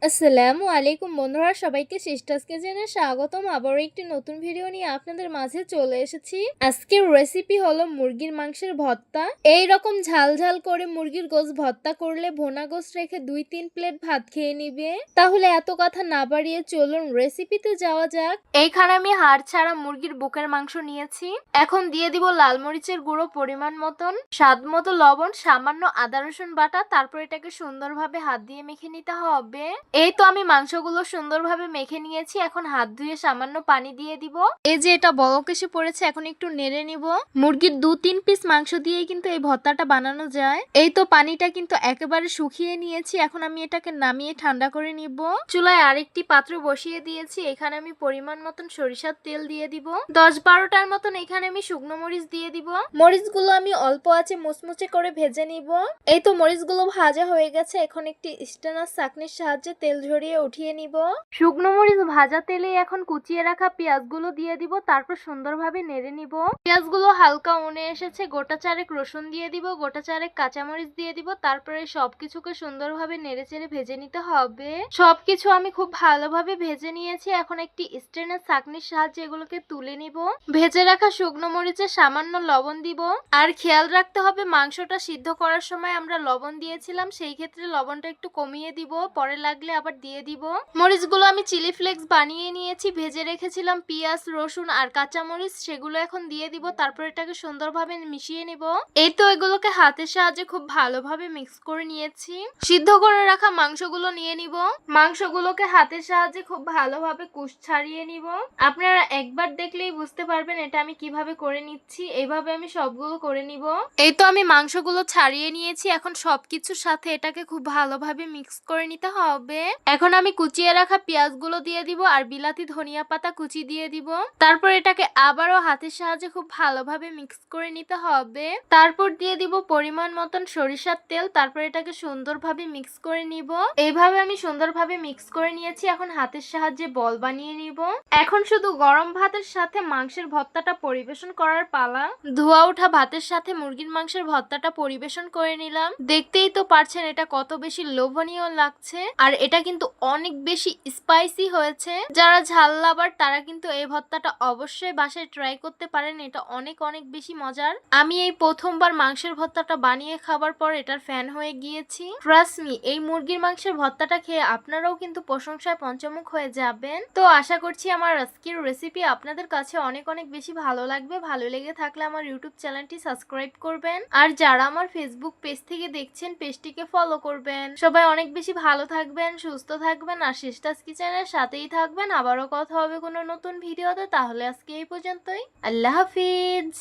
আসসালামু আলাইকুম বন্ধুরা, সবাইকে সিস্টার্স কিচেনে স্বাগতম। আবারও একটি নতুন ভিডিও নিয়ে আপনাদের মাঝে চলে এসেছি। আজকের রেসিপি হলো মুরগির মাংসের ভর্তা। এই রকম ঝাল ঝাল করে মুরগির গোশত ভর্তা করলে ভোনা গোশত রেখে 2-3 প্লেট ভাত খেয়ে নিবে। তাহলে এত কথা না বাড়িয়ে চলুন রেসিপিতে যাওয়া যাক। এইখানে আমি হাড় ছাড়া মুরগির বুকের মাংস নিয়েছি। এখন দিয়ে দিব লাল মরিচের গুঁড়ো পরিমাণ মতন, স্বাদ মতো লবণ, সামান্য আদা রসুন বাটা। তারপর এটাকে সুন্দরভাবে হাত দিয়ে মেখে নিতে হবে। এই তো আমি মাংসগুলো সুন্দরভাবে মেখে নিয়েছি। এখন হাত ধুয়ে সামান্য পানি দিয়ে দিব। এই যে এটা বলক এসে পড়েছে, এখন একটু নেড়ে নিব। মুরগির 2-3 পিস মাংস দিয়ে কিন্তু এই ভর্তাটা বানানো যায়। এই তো পানিটা কিন্তু একেবারে শুকিয়ে নিয়েছি। এখন আমি এটাকে নামিয়ে ঠান্ডা করে নিব। চুলায় আরেকটি পাত্র বসিয়ে দিয়েছি। এখানে আমি পরিমাণ মতন সরিষার তেল দিয়ে দিব। 10-12টার মতন এখানে আমি শুকনো মরিচ দিয়ে দিব। মরিচগুলো আমি অল্প আঁচে মুচমুচে করে ভেজে নিব। এই তো মরিচগুলো ভাজা হয়ে গেছে। এখন একটি স্টেনার চাকনির সাহায্যে তেল ঝরিয়ে উঠিয়ে নিব। শুকনো মরিচ ভাজা তেলে এখন কুচিয়ে রাখা পেঁয়াজগুলো দিয়ে দিব। তারপর সুন্দরভাবে নেড়ে নিব। পেঁয়াজগুলো হালকা উনে এসেছে, গোটা চারেক রসুন দিয়ে দিব, গোটা চারেক কাঁচামরিচ দিয়ে দিব। তারপরে সবকিছুকে সুন্দরভাবে নেড়ে চেড়ে ভেজে নিতে হবে। সবকিছু আমি খুব ভালোভাবে ভেজে নিয়েছি। এখন একটি স্টেনের ছাঁকনির সাহায্যে এগুলোকে তুলে নিব। ভেজে রাখা শুকনো মরিচে সামান্য লবণ দিব। আর খেয়াল রাখতে হবে মাংসটা সিদ্ধ করার সময় আমরা লবণ দিয়েছিলাম, সেই ক্ষেত্রে লবণটা একটু কমিয়ে দিব, পরে লাগলে আবার দিয়ে দিব। মরিচগুলো আমি চিলি ফ্লেক্স বানিয়ে নিয়েছি। ভেজে রেখেছিলাম পেঁয়াজ, রসুন আর কাঁচা মরিচ, সেগুলো এখন দিয়ে দিব। তারপর এটাকে সুন্দরভাবে মিশিয়ে নিব। এই তো এগুলোকে হাতের সাহায্যে খুব ভালোভাবে মিক্স করে নিয়েছি। সিদ্ধ করে রাখা মাংসগুলো নিয়ে নিব। মাংসগুলোকে হাতের সাহায্যে খুব ভালোভাবে কুষ ছাড়িয়ে নিব। আপনারা একবার দেখলেই বুঝতে পারবেন এটা আমি কিভাবে করে নিচ্ছি। এইভাবে আমি সবগুলো করে নিব। এই তো আমি মাংসগুলো ছাড়িয়ে নিয়েছি। এখন সবকিছুর সাথে এটাকে খুব ভালোভাবে মিক্স করে নিতে হবে। এখন আমি কুচিয়ে রাখা পেঁয়াজগুলো দিয়ে দিব আর বিলাতি ধনিয়া পাতা কুচি দিয়ে দিব। তারপর এটাকে আবারও হাতের সাহায্যে খুব ভালোভাবে মিক্স করে নিতে হবে। তারপর দিয়ে দিব পরিমাণ মতন সরিষার তেল। তারপর এটাকে সুন্দরভাবে মিক্স করে নিব। এইভাবে আমি সুন্দরভাবে মিক্স করে নিয়েছি। এখন হাতের সাহায্যে বল বানিয়ে নিব। এখন শুধু গরম ভাতের সাথে মাংসের ভর্তাটা পরিবেশন করার পালা। ধোয়া ওঠা ভাতের সাথে মুরগির মাংসের ভর্তাটা পরিবেশন করে নিলাম। দেখতেই তো পারছেন এটা কত বেশি লোভনীয় লাগছে। আর এটা কিন্তু অনেক বেশি স্পাইসি হয়েছে। যারা ঝাল লাভার তারা কিন্তু এই ভর্তাটা অবশ্যই বাসায় ট্রাই করতে পারেন। এটা অনেক অনেক বেশি মজার। আমি এই প্রথমবার মাংসের ভর্তাটা বানিয়ে খাবার পর এটার ফ্যান হয়ে গিয়েছি। ট্রাস্ট মি, এই মুরগির মাংসের ভর্তাটা খেয়ে আপনারাও কিন্তু প্রশংসায় পঞ্চমুখ হয়ে যাবেন। তো আশা করছি আমার আজকের রেসিপি আপনাদের কাছে অনেক অনেক বেশি ভালো লাগবে। ভালো লেগে থাকলে আমার ইউটিউব চ্যানেলটি সাবস্ক্রাইব করবেন। আর যারা আমার ফেসবুক পেজ থেকে দেখছেন পেজটিকে ফলো করবেন। সবাই অনেক বেশি ভালো থাকবেন, সুস্থ থাকবেন আর সিস্টার্স কিচেনের সাথেই থাকবেন। আবারও কথা হবে কোনো নতুন ভিডিওতে। তাহলে আজকে এই পর্যন্তই। আল্লাহ হাফিজ।